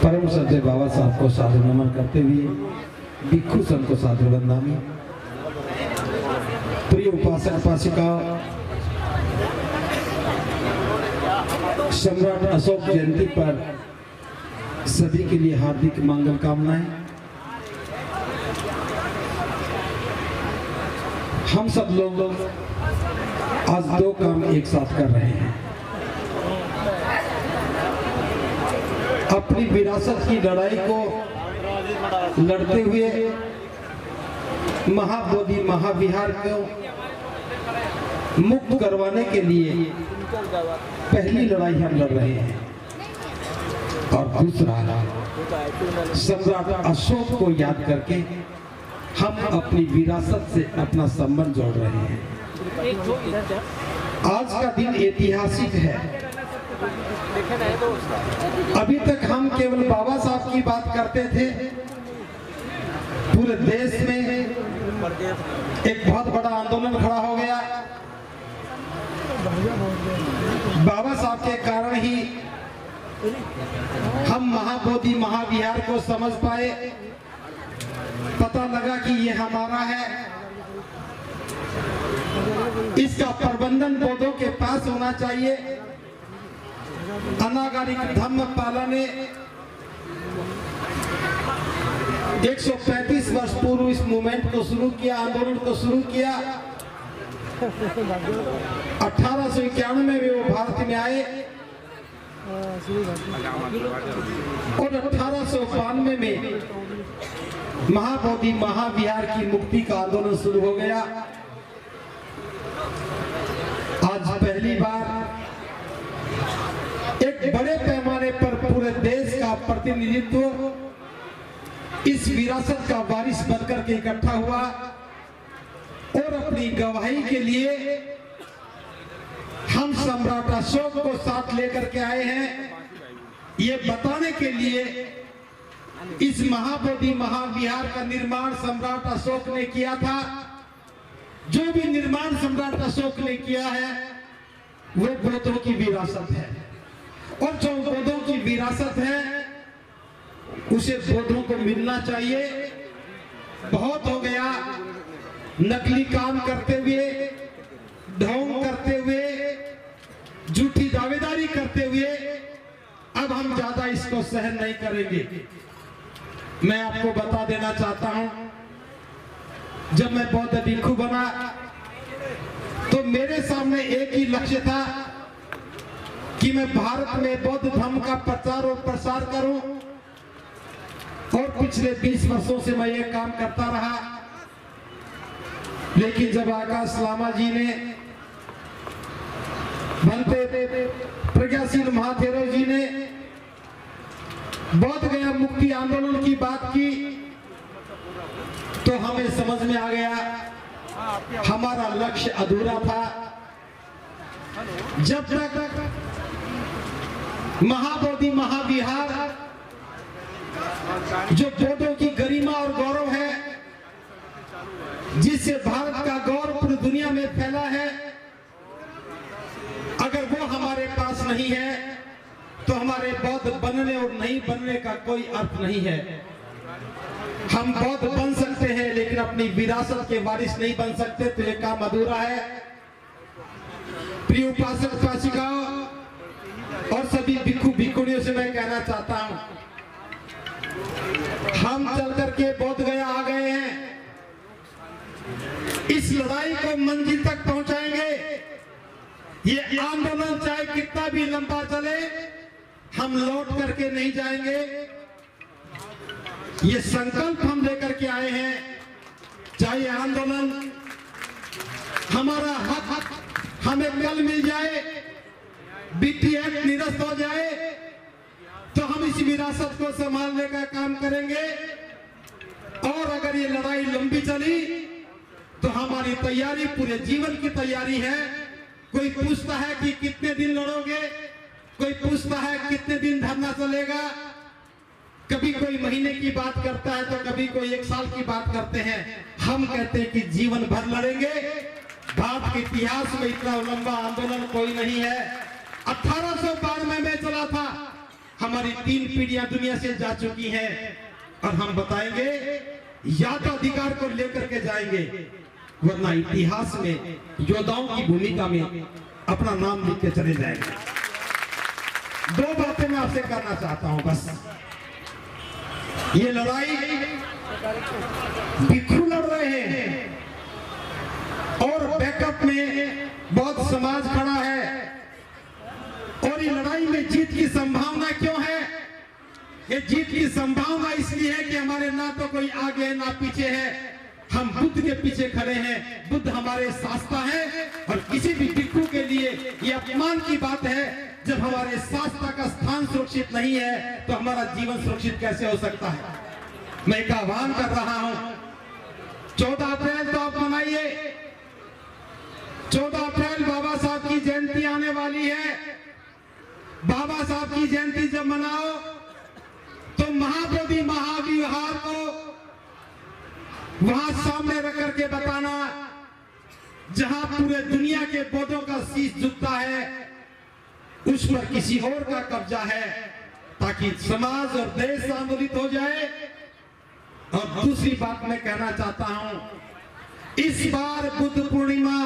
परम संजय बाबा साहब को साधु नमन करते हुए भिक्षु संघ को साधु वंदनामी। प्रिय उपासक उपासिका, सम्राट अशोक जयंती पर सभी के लिए हार्दिक मंगल कामनाएं। हम सब लोग आज दो काम एक साथ कर रहे हैं। अपनी विरासत की लड़ाई को लड़ते हुए महाबोधि महाविहार को मुक्त करवाने के लिए पहली लड़ाई हम लड़ रहे हैं, और दूसरा सम्राट अशोक को याद करके हम अपनी विरासत से अपना संबंध जोड़ रहे हैं। आज का दिन ऐतिहासिक है। अभी तक हम केवल बाबा साहब की बात करते थे। पूरे देश में एक बहुत बड़ा आंदोलन खड़ा हो गया। बाबा साहब के कारण ही हम महाबोधि महाविहार को समझ पाए। पता लगा कि ये हमारा है। इसका प्रबंधन बौद्धों के पास होना चाहिए। अनागारिक धम्म पालने 135 वर्ष पूर्व इस मूवमेंट को शुरू किया, आंदोलन को शुरू किया। 1891 में वो भारत में आए और 1892 में महाबोधि महाविहार की मुक्ति का आंदोलन शुरू हो गया। आज पहली बार एक बड़े पैमाने पर पूरे देश का प्रतिनिधित्व इस विरासत का वारिस बनकर के इकट्ठा हुआ और अपनी गवाही के लिए हम सम्राट अशोक को साथ लेकर के आए हैं, ये बताने के लिए इस महाबोधि महाविहार का निर्माण सम्राट अशोक ने किया था। जो भी निर्माण सम्राट अशोक ने किया है वो बौद्धों की विरासत है, और जो बौद्धों की विरासत है उसे बौद्धों को मिलना चाहिए। बहुत हो गया नकली काम करते हुए, ढोंग करते हुए, झूठी दावेदारी करते हुए। अब हम ज्यादा इसको सहन नहीं करेंगे। मैं आपको बता देना चाहता हूं, जब मैं बौद्ध भिक्षु बना तो मेरे सामने एक ही लक्ष्य था कि मैं भारत में बौद्ध धर्म का प्रचार और प्रसार करूं, और पिछले 20 वर्षों से मैं ये काम करता रहा। लेकिन जब आकाश लामा जी ने, भंते प्रज्ञाशील महाथेरो जी ने बौद्ध गया मुक्ति आंदोलन की बात की, तो हमें समझ में आ गया हमारा लक्ष्य अधूरा था। जब तक महाबोधि महाविहार जो बौद्धों की गरिमा और गौरव है, जिससे भारत का गौरव पूरी दुनिया में फैला है, अगर वो हमारे पास नहीं है तो हमारे बौद्ध बनने और नहीं बनने का कोई अर्थ नहीं है। हम बौद्ध बन सकते हैं लेकिन अपनी विरासत के वारिस नहीं बन सकते, तो ये काम अधूरा है। प्रिय उपासक उपासिकाओं और सभी भिक्षु भिक्षुणियों से मैं कहना चाहता हूं, हम चल करके बौद्ध गया आ गए हैं। इस लड़ाई को मंजिल तक पहुंचाएंगे। ये आंदोलन चाहे कितना भी लंबा चले, हम लौट करके नहीं जाएंगे। ये संकल्प हम लेकर के आए हैं, चाहे आंदोलन हमारा हक हमें कल मिल जाए, बीटी एक्ट निरस्त हो जाए, तो हम इस विरासत को संभालने का काम करेंगे। और अगर ये लड़ाई लंबी चली तो हमारी तैयारी पूरे जीवन की तैयारी है। कोई पूछता है कि कितने दिन लड़ोगे, कोई पूछता है कितने दिन धरना चलेगा, कभी कोई महीने की बात करता है तो कभी कोई 1 साल की बात करते हैं। हम कहते हैं कि जीवन भर लड़ेंगे। भारत के इतिहास में इतना लंबा आंदोलन कोई नहीं है। 1892 में चला था, हमारी 3 पीढ़ियां दुनिया से जा चुकी हैं और हम बताएंगे या तो अधिकार को लेकर के जाएंगे, वरना इतिहास में योद्धाओं की भूमिका में अपना नाम लिख के चले जाएंगे। 2 बातें मैं आपसे करना चाहता हूं बस। ये लड़ाई भिक्षु लड़ रहे हैं और बैकअप में बहुत समाज खड़ा है, और ये लड़ाई में जीत की संभावना क्यों है? ये जीत की संभावना इसलिए है कि हमारे ना तो कोई आगे है ना पीछे है, हम बुद्ध के पीछे खड़े हैं। बुद्ध हमारे शास्त्र है, और किसी भी भिक्षु के लिए ये अपमान की बात है जब हमारे शास्त्र का स्थान सुरक्षित नहीं है तो हमारा जीवन सुरक्षित कैसे हो सकता है। मैं एक आह्वान कर रहा हूं, 14 अप्रैल तो आप मनाइए। 14 अप्रैल बाबा साहब की जयंती आने वाली है। बाबा साहब की जयंती जब मनाओ तो महाबोधि महाविहार को वहां सामने रख करके बताना, जहां पूरे दुनिया के बौद्धों का शीश झुकता है उस पर किसी और का कब्जा है, ताकि समाज और देश आंदोलित हो जाए। और दूसरी बात मैं कहना चाहता हूं, इस बार बुद्ध पूर्णिमा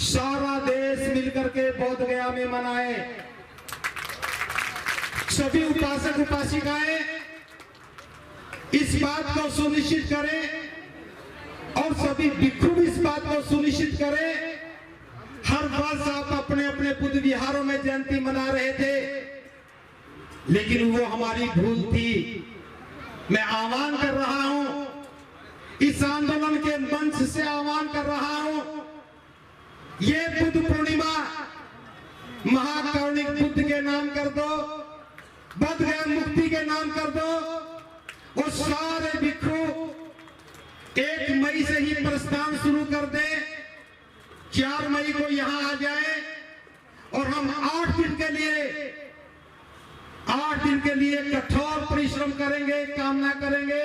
सारा देश मिलकर के बोध गया में मनाए। सभी उपासक उपासिकाएं इस बात को सुनिश्चित करें और सभी भिक्षु भी इस बात को सुनिश्चित करें। हर वर्ष आप अपने अपने बुद्ध विहारों में जयंती मना रहे थे, लेकिन वो हमारी भूल थी। मैं आह्वान कर रहा हूं, इस आंदोलन के मंच से आह्वान कर रहा हूं, ये बुद्ध पूर्णिमा महाकारुणिक बुद्ध के नाम कर दो, बोध गया मुक्ति के नाम कर दो, और सारे भिक्षु 1 मई से ही प्रस्थान शुरू कर दे। 4 मई को यहां आ जाए और हम 8 दिन के लिए कठोर परिश्रम करेंगे, कामना करेंगे,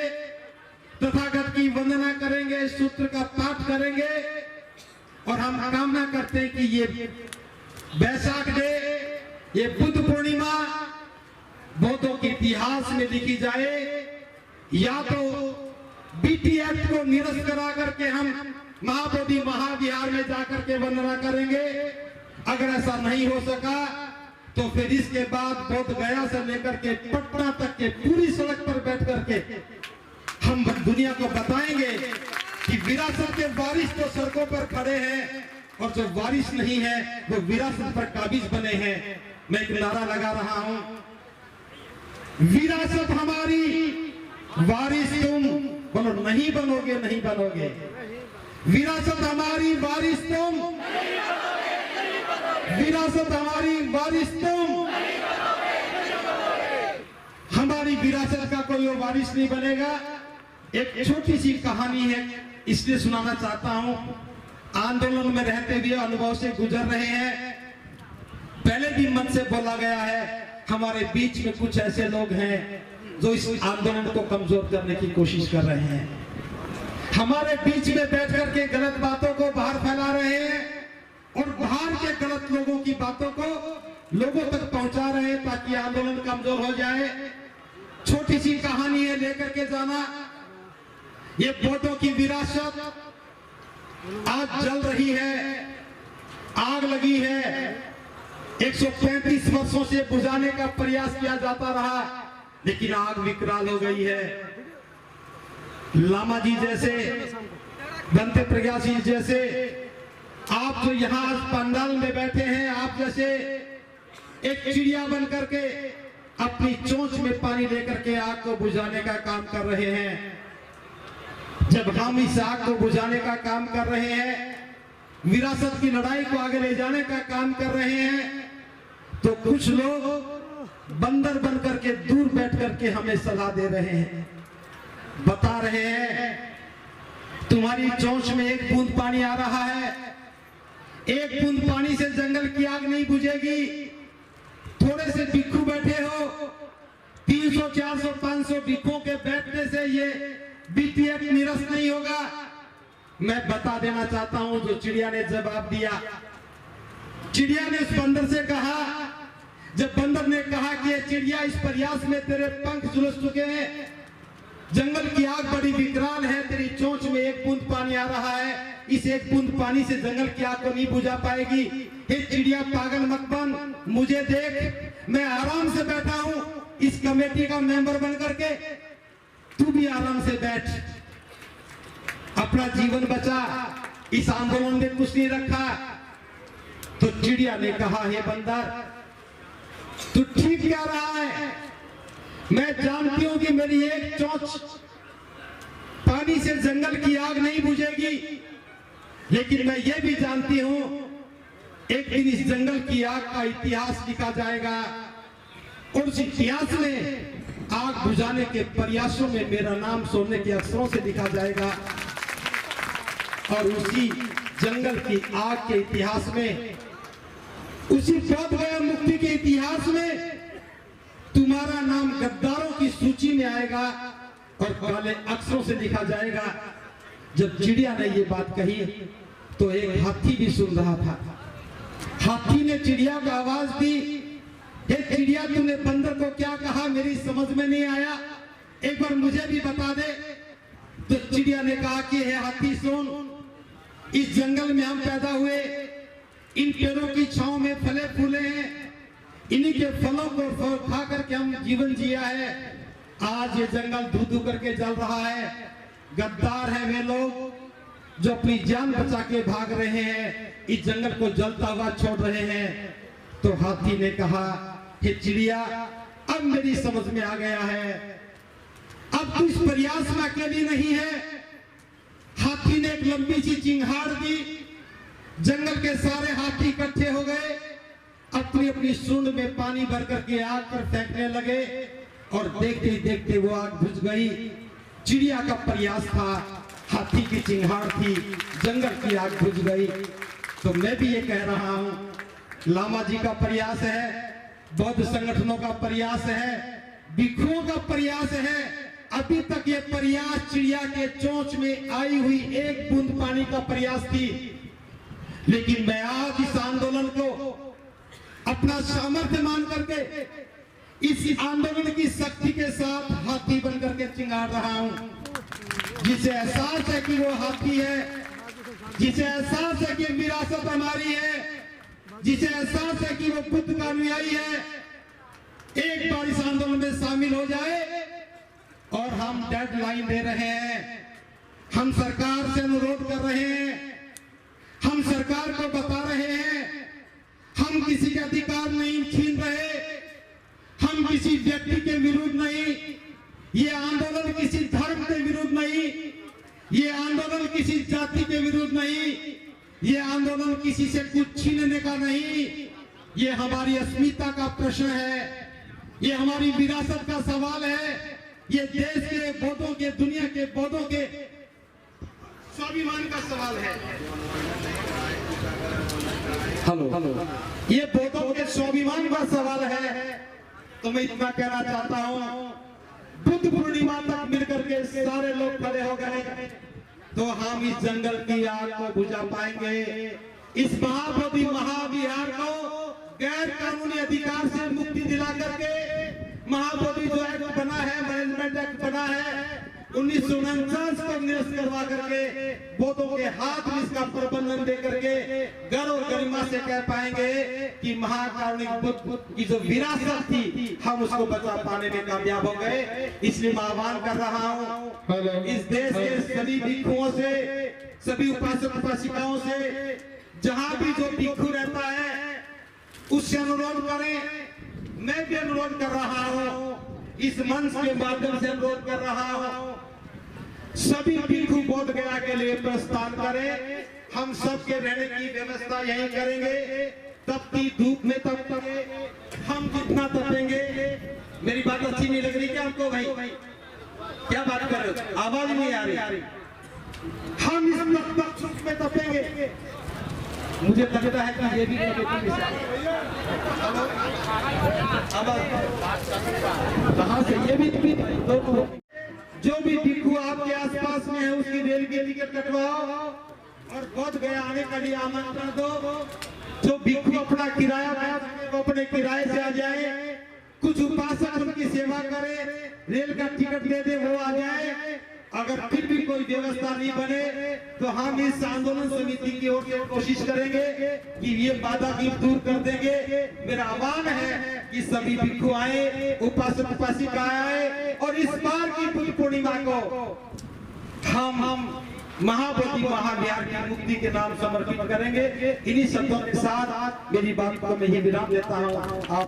तथागत की वंदना करेंगे, सूत्र का पाठ करेंगे, और हम कामना करते हैं कि ये बैसाख डे, ये बुद्ध पूर्णिमा बौद्धों के इतिहास में लिखी जाए। या तो बीटी एक्ट को निरस्त करा करके हम महाबोधि महाविहार में जाकर के वंदना करेंगे। अगर ऐसा नहीं हो सका तो फिर इसके बाद बोध गया से लेकर के पटना तक के पूरी सड़क पर बैठ करके हम दुनिया को बताएंगे कि विरासत के वारिस तो सड़कों पर खड़े हैं और जो वारिस नहीं है वो विरासत पर काबिज बने हैं। मैं एक नारा लगा रहा हूं, विरासत हमारी, वारिस तुम। बोलो, नहीं बनोगे, नहीं बनोगे। विरासत हमारी, वारिस तुम। विरासत हमारी, वारिस तुम। हमारी विरासत का कोई वारिस नहीं बनेगा। एक छोटी सी कहानी है, इसलिए सुनाना चाहता हूं। आंदोलन में रहते हुए अनुभव से गुजर रहे हैं, पहले भी मन से बोला गया है। हमारे बीच में कुछ ऐसे लोग हैं जो इस आंदोलन को कमजोर करने की कोशिश कर रहे हैं, हमारे बीच में बैठ करके गलत बातों को बाहर फैला रहे हैं और बाहर के गलत लोगों की बातों को लोगों तक पहुंचा रहे हैं ताकि आंदोलन कमजोर हो जाए। छोटी सी कहानी है, लेकर के जाना। ये बौद्धों की विरासत आज जल रही है, आग लगी है। 135 वर्षों से बुझाने का प्रयास किया जाता रहा, लेकिन आग विकराल हो गई है। लामा जी जैसे, बनते प्रज्ञासी जैसे, आप जो यहाँ आज पंडाल में बैठे हैं, आप जैसे एक चिड़िया बन करके अपनी चोंच में पानी लेकर के आग को बुझाने का काम कर रहे हैं। जब हम इस आग को बुझाने का काम कर रहे हैं, विरासत की लड़ाई को आगे ले जाने का काम कर रहे हैं, तो कुछ लोग बंदर बन करके दूर बैठ करके हमें सलाह दे रहे हैं, बता रहे हैं तुम्हारी चोंच में एक बूंद पानी आ रहा है, एक बूंद पानी से जंगल की आग नहीं बुझेगी। थोड़े से भिक्षु बैठे हो, 300, 400, 500 भिक्षुओं के बैठने से ये बीटीएफ निरस्त नहीं होगा। मैं बता देना चाहता हूं, जो चिड़िया ने जवाब दिया, चिड़िया ने उस बंदर से कहा, जब बंदर ने कहा कि ये चिड़िया, इस प्रयास में तेरे पंख झुलस चुके हैं, जंगल की आग बड़ी विकराल है, तेरी चोंच में एक बूंद पानी आ रहा है, इस एक बूंद पानी से जंगल की आग को नहीं बुझा पाएगी। हे चिड़िया पागल मत बन, मुझे देख, मैं आराम से बैठा हूं इस कमेटी का मेंबर बन करके, तू भी आराम से बैठ, अपना जीवन बचा, इस आंदोलन में कुछ नहीं रखा। तो चिड़िया ने कहा, हे बंदर तू ठीक कह रहा है, मैं जानती हूं कि मेरी एक चोंच पानी से जंगल की आग नहीं बुझेगी, लेकिन मैं ये भी जानती हूं एक दिन इस जंगल की आग का इतिहास लिखा जाएगा और उस इतिहास में आग बुझाने के प्रयासों में मेरा नाम सोने के अक्षरों से लिखा जाएगा और उसी जंगल की आग के इतिहास में, उसी बोधगया मुक्ति के इतिहास में तुम्हारा नाम गद्दारों की सूची में आएगा और काले अक्षरों से लिखा जाएगा। जब चिड़िया ने ये बात कही तो एक हाथी भी सुन रहा था। हाथी ने चिड़िया को आवाज दी, हे चिड़िया तूने बंदर को क्या कहा, मेरी समझ में नहीं आया, एक बार मुझे भी बता दे। तो चिड़िया ने कहा कि हे हाथी सुन, इस जंगल में हम पैदा हुए, इन पेड़ों की छांव में फले फूले हैं, इन्हीं के फलों को खा करके हम जीवन जिया है। आज ये जंगल धू धू करके जल रहा है। गद्दार है वे लोग जो अपनी जान बचा के भाग रहे हैं, इस जंगल को जलता हुआ छोड़ रहे हैं। तो हाथी ने कहा, हे चिड़िया अब मेरी समझ में आ गया है, अब तू इस प्रयास में अकेली नहीं है। हाथी ने एक लंबी सी चिंगाड़ दी, जंगल के सारे हाथी इकट्ठे हो गए, अपनी अपनी सूंड में पानी भर करके आग पर फेंकने लगे और देखते ही देखते वो आग बुझ गई। चिड़िया का प्रयास था, हाथी की चिंगाड़ थी, जंगल की आग बुझ गई। तो मैं भी ये कह रहा हूं, लामा जी का प्रयास है, बौद्ध संगठनों का प्रयास है, भिक्षुओं का प्रयास है, अभी तक ये प्रयास चिड़िया के चोंच में आई हुई एक बूंद पानी का प्रयास थी। लेकिन मैं आज इस आंदोलन को अपना सामर्थ्य मान करके, इस आंदोलन की शक्ति के साथ हाथी बन करके चिंगार रहा हूं। जिसे एहसास है कि वो हाथी है, जिसे एहसास है कि विरासत हमारी है, जिसे एहसास है कि वो बुद्ध का अनुयायी है, एक बार इस आंदोलन में शामिल हो जाए। और हम डेडलाइन दे रहे हैं, हम सरकार से अनुरोध कर रहे हैं, हम सरकार को बता रहे हैं, हम किसी के अधिकार नहीं छीन रहे, हम किसी व्यक्ति के विरुद्ध नहीं, ये आंदोलन किसी धर्म के विरुद्ध नहीं, ये आंदोलन किसी जाति के विरुद्ध नहीं, ये आंदोलन किसी से कुछ छीनने का नहीं, ये हमारी अस्मिता का प्रश्न है, ये हमारी विरासत का सवाल है, ये देश के बौद्धों के, दुनिया के बौद्धों के स्वाभिमान का सवाल है। हेलो, ये बौद्धों के स्वाभिमान का सवाल है। तो मैं इतना कहना चाहता हूँ, बुद्ध पूर्णिमा तक मिलकर के सारे लोग खड़े हो गए तो हम इस जंगल की आग को बुझा पाएंगे। इस महाबोधि महाविहार को गैर कानूनी अधिकार से मुक्ति दिला करके महाबोधि जो एक्ट बना है, मैनेजमेंट एक्ट बना है 1949 को निरस्त करवा करके बौद्धों के हाथ में इसका प्रबंधन दे करके गर्व और गरिमा से कह पाएंगे कि महाकारुणिक बुद्ध की जो विरासत थी हम उसको बचा पाने में कामयाब हो गए। इसलिए मैं आह्वान कर रहा हूँ इस देश के सभी भिक्षुओं से, सभी उपासक उपासिकाओं से, जहाँ भी जो भिक्षु रहता है उससे अनुरोध करें। मैं भी अनुरोध कर रहा हूँ, इस मंच के माध्यम से अनुरोध कर रहा हूँ, सभी भिक्षु बोध गया के लिए प्रस्थान करें। हम सबके रहने की व्यवस्था यहीं करेंगे, तपती धूप में तपेंगे, हम जितना तपेंगे। मेरी बात अच्छी नहीं लग रही क्या आपको भाई? क्या बात कर रहे हो? आवाज नहीं आ रही। हम इस धूप में तपेंगे। मुझे लगता है कि ये भी कहां से ये भी जो भी भिक्षु आपके आसपास में है उसकी रेल के टिकट कटवाओ और बोध गया आने का लिए आमंत्रण दो। जो भिक्षु अपना किराया वो अपने किराए से आ जाए, कुछ उपासक उनकी सेवा करे, रेल का टिकट दे दे वो आ जाए। अगर फिर भी कोई व्यवस्था नहीं बने तो हम इस आंदोलन समिति की ओर से कोशिश करेंगे कि ये बाधा की दूर कर देंगे। मेरा आह्वान है कि सभी भिक्षु आए, उपासक उपासिका आए और इस बार की बुद्ध पूर्णिमा को हम महाबोधि महाविहार की मुक्ति के नाम समर्पित करेंगे। इन्हीं शब्दों के साथ मेरी बात को मैं ये विराम देता हूँ।